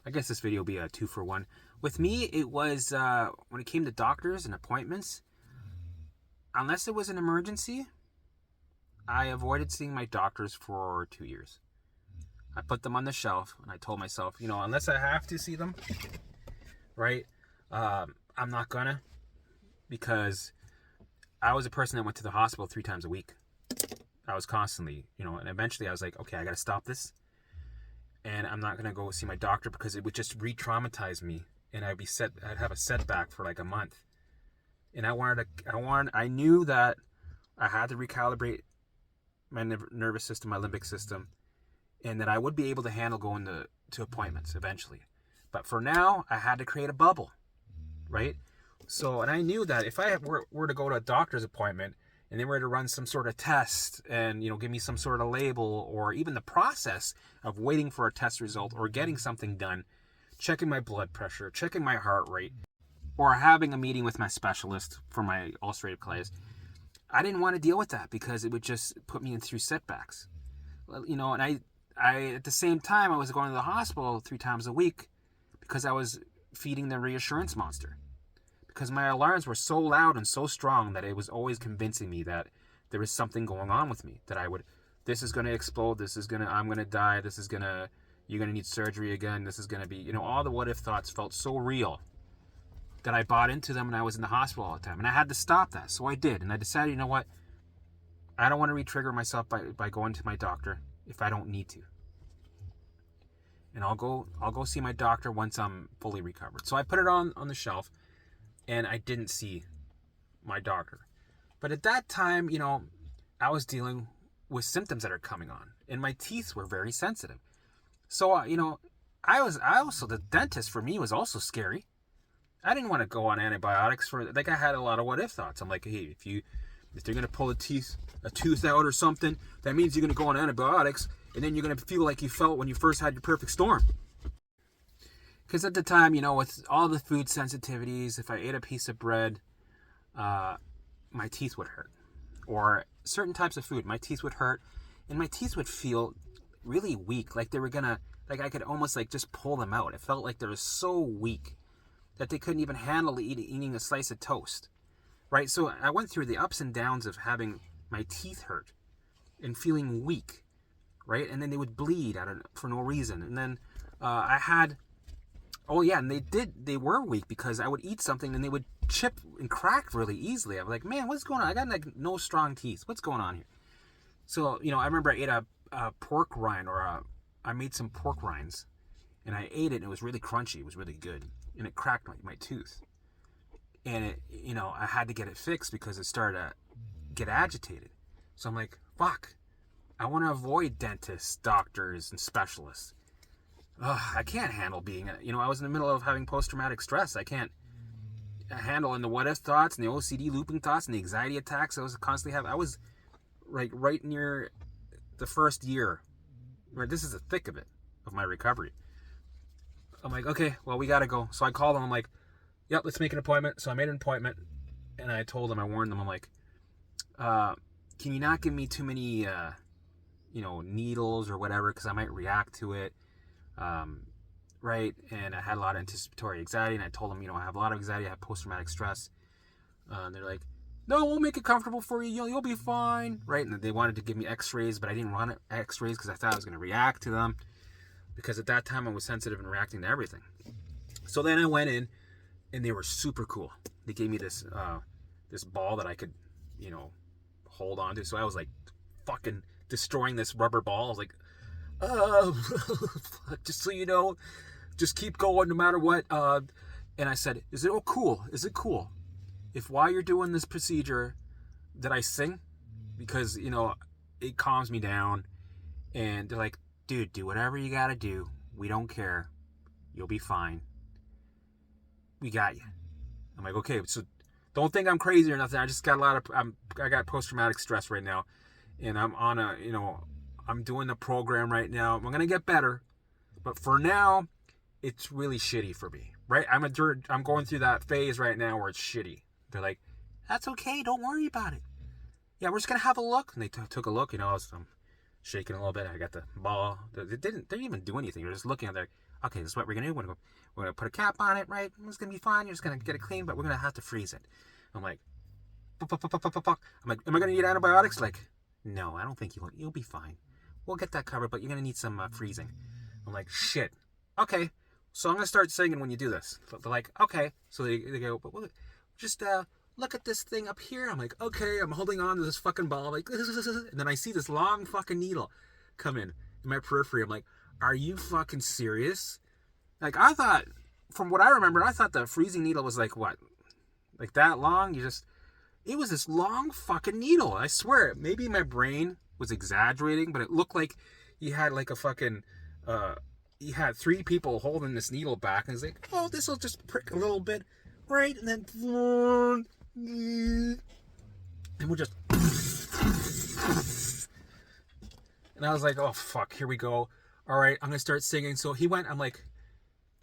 I guess this video will be a 2-for-1. With me, it was when it came to doctors and appointments, unless it was an emergency, I avoided seeing my doctors for 2 years. I put them on the shelf and I told myself, unless I have to see them, right? I'm not gonna, because I was a person that went to the hospital 3 times a week. I was constantly, and eventually I was like, okay, I gotta stop this. And I'm not gonna go see my doctor because it would just re-traumatize me, and I'd have a setback for like a month. And I knew that I had to recalibrate my nervous system, my limbic system, and that I would be able to handle going to appointments eventually. But for now, I had to create a bubble, right? So, and I knew that if I were to go to a doctor's appointment and they were to run some sort of test and, give me some sort of label, or even the process of waiting for a test result or getting something done, checking my blood pressure, checking my heart rate, or having a meeting with my specialist for my ulcerative colitis, I didn't want to deal with that because it would just put me in through setbacks. And I at the same time, I was going to the hospital 3 times a week because I was feeding the reassurance monster. Because my alarms were so loud and so strong that it was always convincing me that there was something going on with me, that this is going to explode, I'm going to die, you're going to need surgery again, this is going to be, all the what if thoughts felt so real that I bought into them, and I was in the hospital all the time. And I had to stop that. So I did. And I decided, you know what? I don't want to re-trigger myself by going to my doctor if I don't need to. And I'll go see my doctor once I'm fully recovered. So I put it on the shelf, and I didn't see my doctor. But at that time, I was dealing with symptoms that are coming on, and my teeth were very sensitive. So, the dentist for me was also scary. I didn't want to go on antibiotics I had a lot of what if thoughts. I'm like, hey, if they're going to pull a tooth out or something, that means you're going to go on antibiotics, and then you're going to feel like you felt when you first had your perfect storm. Because at the time, with all the food sensitivities, if I ate a piece of bread, my teeth would hurt. Or certain types of food, my teeth would hurt, and my teeth would feel really weak, like they were gonna, like I could almost like just pull them out. It felt like they were so weak that they couldn't even handle eating a slice of toast, right? So I went through the ups and downs of having my teeth hurt and feeling weak, right? And then they would bleed for no reason. And then and they were weak because I would eat something and they would chip and crack really easily. I'm like, man, what's going on? I got like no strong teeth. What's going on here? So, I remember I ate a pork rind, I made some pork rinds, and I ate it, and it was really crunchy. It was really good. And it cracked my tooth. And I had to get it fixed because it started to get agitated. So I'm like, fuck, I want to avoid dentists, doctors, and specialists. I can't handle being I was in the middle of having post-traumatic stress. I can't handle the what if thoughts and the OCD looping thoughts and the anxiety attacks I was constantly having. I was right near the first year where this is the thick of it, of my recovery. I'm like, okay, well, we got to go. So I called them. I'm like, yep, let's make an appointment. So I made an appointment, and I told them, I warned them, I'm like, can you not give me too many, needles or whatever, because I might react to it, right? And I had a lot of anticipatory anxiety, and I told them, I have a lot of anxiety, I have post-traumatic stress. And they're like, no, we'll make it comfortable for you, you'll be fine, right? And they wanted to give me x-rays, but I didn't want x-rays because I thought I was going to react to them, because at that time I was sensitive and reacting to everything. So then I went in, and they were super cool. They gave me this ball that I could, hold on to. So I was like fucking destroying this rubber ball. I was like, just so you know, just keep going no matter what. And I said, is it cool if while you're doing this procedure that I sing? Because, it calms me down. And they're like, dude, do whatever you gotta do. We don't care. You'll be fine. We got you. I'm like, okay, so don't think I'm crazy or nothing. I just got I got post-traumatic stress right now. And I'm on I'm doing the program right now. I'm going to get better. But for now, it's really shitty for me, right? I'm going through that phase right now where it's shitty. They're like, that's okay. Don't worry about it. Yeah, we're just going to have a look. And they took a look, I'm shaking a little bit. I got the ball. They didn't even do anything. They're just looking at it. okay, this is what we're gonna do. We're gonna put a cap on it, right? It's gonna be fine. You're just gonna get it clean, but we're gonna have to freeze it. I'm like, I'm like, am I gonna need antibiotics? Like, no, I don't think you will. You'll be fine. We'll get that covered, but you're gonna need some freezing. I'm like, shit. Okay, so I'm gonna start singing when you do this. They're like, okay. So they go, but just look at this thing up here. I'm like, okay. I'm holding on to this fucking ball, like, and then I see this long fucking needle come in my periphery. I'm like, are you fucking serious? Like, I thought, from what I remember, I thought the freezing needle was like what, like that long? It was this long fucking needle. I swear, maybe my brain was exaggerating, but it looked like you had like a fucking, you had 3 people holding this needle back, and it's like, oh, this will just prick a little bit, right? And then, and we'll just, and I was like, oh fuck, here we go. All right, I'm gonna start singing. So he went, I'm like,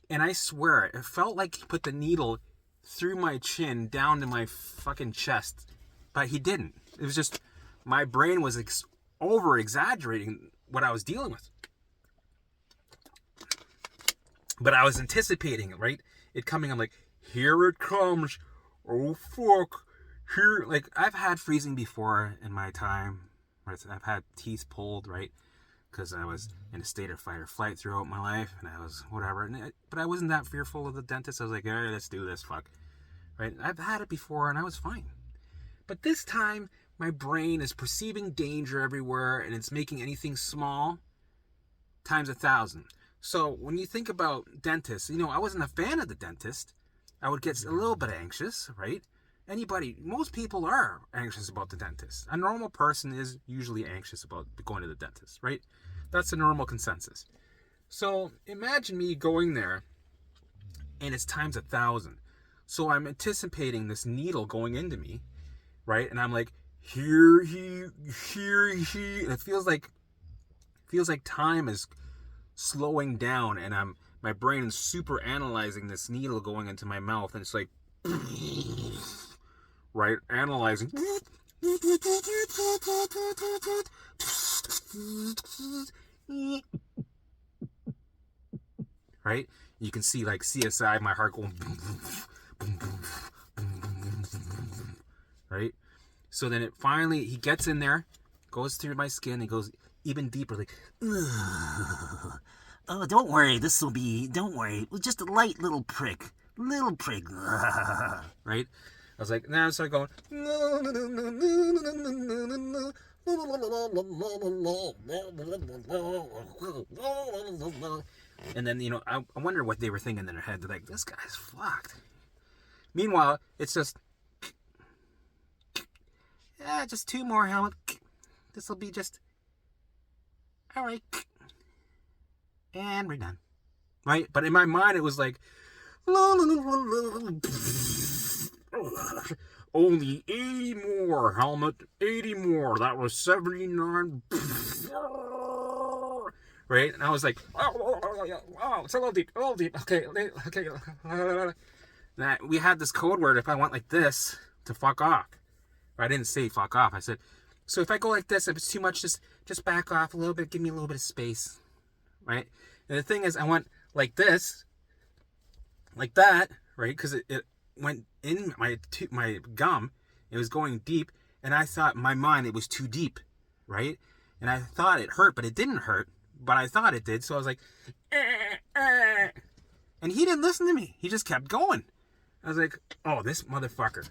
and I swear, it felt like he put the needle through my chin down to my fucking chest, but he didn't. It was just, my brain was over exaggerating what I was dealing with. But I was anticipating it, right? It coming. I'm like, here it comes. Oh fuck. Here, like, I've had freezing before in my time. Right? I've had teeth pulled, right? Because I was in a state of fight or flight throughout my life, and I was whatever. But I wasn't that fearful of the dentist. I was like, all right, let's do this, fuck. Right? I've had it before, and I was fine. But this time, my brain is perceiving danger everywhere, and it's making anything small times 1,000. So when you think about dentists, I wasn't a fan of the dentist. I would get a little bit anxious, right? Most people are anxious about the dentist. A normal person is usually anxious about going to the dentist, right? That's a normal consensus. So imagine me going there, and it's times 1,000. So I'm anticipating this needle going into me, right? And I'm like, here he, and it feels like time is slowing down, and my brain is super analyzing this needle going into my mouth, and it's like, right, analyzing, right? You can see like CSI, my heart going, right? So then he gets in there, goes through my skin, and goes even deeper, like, oh, don't worry, don't worry, just a light little prick, right? I was like, now I started going, and then, I wonder what they were thinking in their head. They're like, this guy's fucked. Meanwhile, it's just, just 2 more, Helmut. This will be just, all right. And we're done. Right? But in my mind, it was like, only 80 more, Helmut. 80 more. That was 79. Right? And I was like, oh, it's a little deep. Okay. Now, we had this code word if I went like this to fuck off. I didn't say fuck off. I said, so if I go like this, if it's too much, just back off a little bit. Give me a little bit of space. Right? And the thing is, I went like this, like that, right? Because it went in my gum. It was going deep, and I thought in my mind it was too deep, right? And I thought it hurt, but it didn't hurt. But I thought it did, so I was like, and he didn't listen to me. He just kept going. I was like, oh, this motherfucker.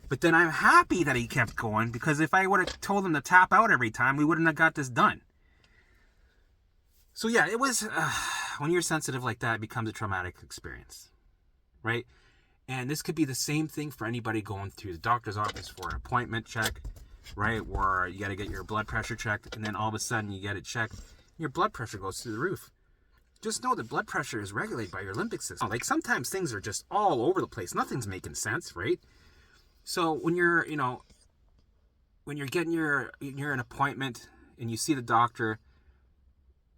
But then I'm happy that he kept going, because if I would have told him to tap out every time, we wouldn't have got this done. So yeah, it was, when you're sensitive like that, it becomes a traumatic experience, right? And this could be the same thing for anybody going through the doctor's office for an appointment check, right? Where you got to get your blood pressure checked, and then all of a sudden you get it checked, your blood pressure goes through the roof. Just know that blood pressure is regulated by your limbic system. Like, sometimes things are just all over the place. Nothing's making sense, right? So when you're getting you're an appointment and you see the doctor,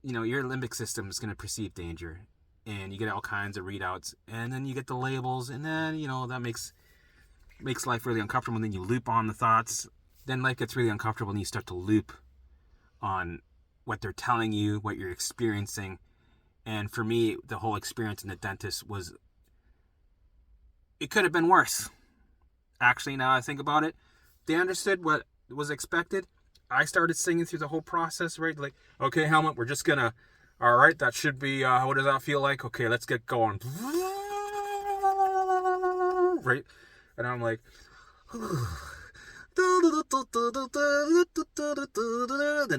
your limbic system is going to perceive danger, and you get all kinds of readouts, and then you get the labels, and then, that makes life really uncomfortable, and then you loop on the thoughts. Then life gets really uncomfortable, and you start to loop on what they're telling you, what you're experiencing, And for me, the whole experience in the dentist was, it could have been worse. Actually, now I think about it, they understood what was expected. I started singing through the whole process, right? Like, okay, Helmut, we're just gonna, all right, that should be, what does that feel like? Okay, let's get going. Right? And I'm like, then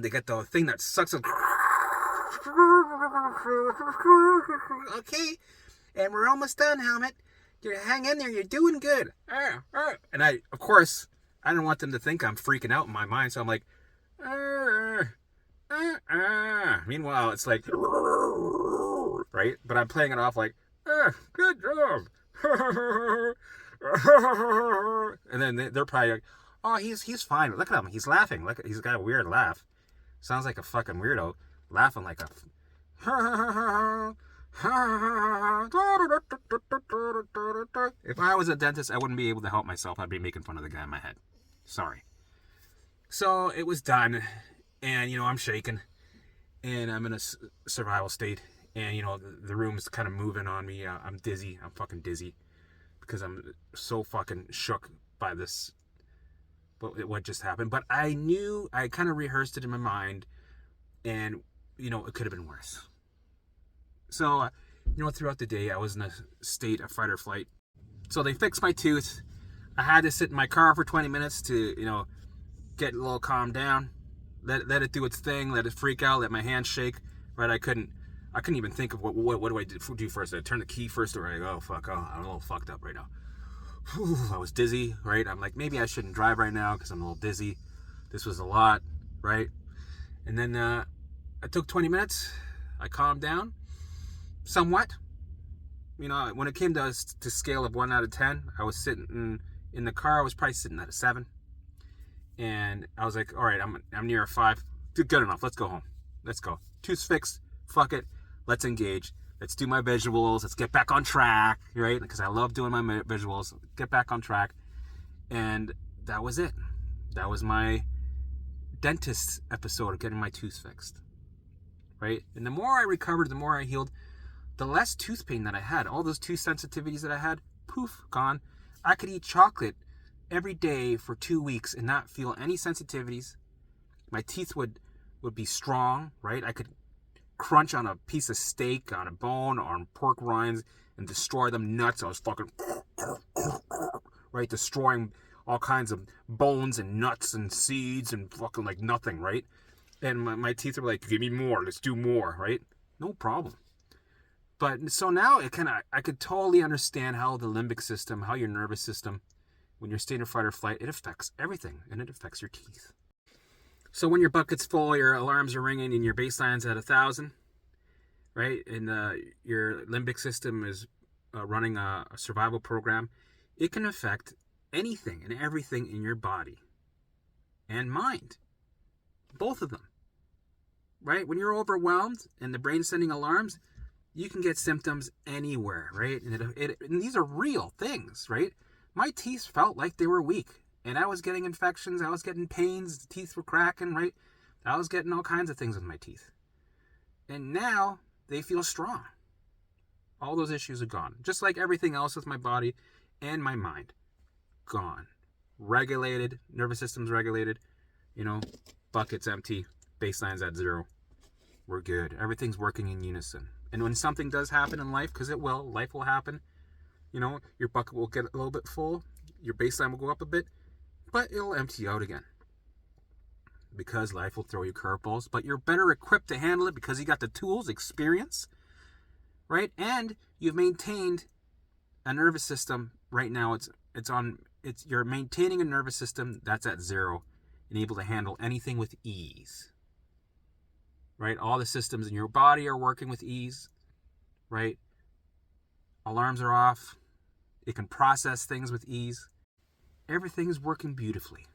they get the thing that sucks up. Okay, and we're almost done, Helmut. You hang in there, you're doing good. And I, of course, I didn't want them to think I'm freaking out in my mind, so I'm like, Meanwhile, it's like, right? But I'm playing it off like, good job. And then they're probably like, oh, he's fine. Look at him. He's laughing. Look, he's got a weird laugh. Sounds like a fucking weirdo laughing like a. If I was a dentist, I wouldn't be able to help myself. I'd be making fun of the guy in my head. Sorry. So it was done, and I'm shaking, and I'm in a survival state, and the room's kind of moving on me. I'm dizzy. I'm fucking dizzy because I'm so fucking shook by this. What just happened? But I knew, I kind of rehearsed it in my mind, and it could have been worse. So throughout the day I was in a state of fight or flight. So they fixed my tooth. I had to sit in my car for 20 minutes to get a little calmed down, let it do its thing, let it freak out, let my hands shake. Right? I couldn't even think of what do I do first. I turn the key first, or I go, oh fuck, I'm a little fucked up right now. I was dizzy, right? I'm like, maybe I shouldn't drive right now because I'm a little dizzy. This was a lot, right? And then I took 20 minutes. I calmed down somewhat. When it came to scale of 1 out of 10, I was sitting in the car. I was probably sitting at a 7. And I was like, all right, I'm near a 5. Good enough. Let's go home. Let's go. Tooth's fixed. Fuck it. Let's engage. Let's do my visuals. Let's get back on track, right? Because I love doing my visuals. Get back on track. And that was it. That was my dentist episode of getting my tooth fixed, right? And the more I recovered, the more I healed, the less tooth pain that I had. All those tooth sensitivities that I had, poof, gone. I could eat chocolate every day for 2 weeks and not feel any sensitivities. My teeth would be strong, right? I could crunch on a piece of steak, on a bone, or on pork rinds, and destroy them nuts. I was fucking, right, destroying all kinds of bones and nuts and seeds and fucking like nothing, right? And my teeth were like, give me more, let's do more, right? No problem. But so now I could totally understand how the limbic system, how your nervous system, when you're staying in fight or flight, it affects everything, and it affects your teeth. So when your bucket's full, your alarms are ringing, and your baseline's at 1,000, right? And your limbic system is running a survival program. It can affect anything and everything in your body and mind. Both of them, right? When you're overwhelmed and the brain's sending alarms, you can get symptoms anywhere, right? And these are real things, right? My teeth felt like they were weak. And I was getting infections, I was getting pains, the teeth were cracking, right? I was getting all kinds of things with my teeth. And now they feel strong. All those issues are gone. Just like everything else with my body and my mind. Gone. Regulated, nervous system's regulated, bucket's empty, baseline's at 0. We're good. Everything's working in unison. And when something does happen in life, because it will, life will happen, your bucket will get a little bit full, your baseline will go up a bit, but it'll empty out again. Because life will throw you curveballs, but you're better equipped to handle it because you got the tools, experience, right? And you've maintained a nervous system. Right now you're maintaining a nervous system that's at 0 and able to handle anything with ease. Right? All the systems in your body are working with ease, right? Alarms are off. It can process things with ease. Everything's working beautifully.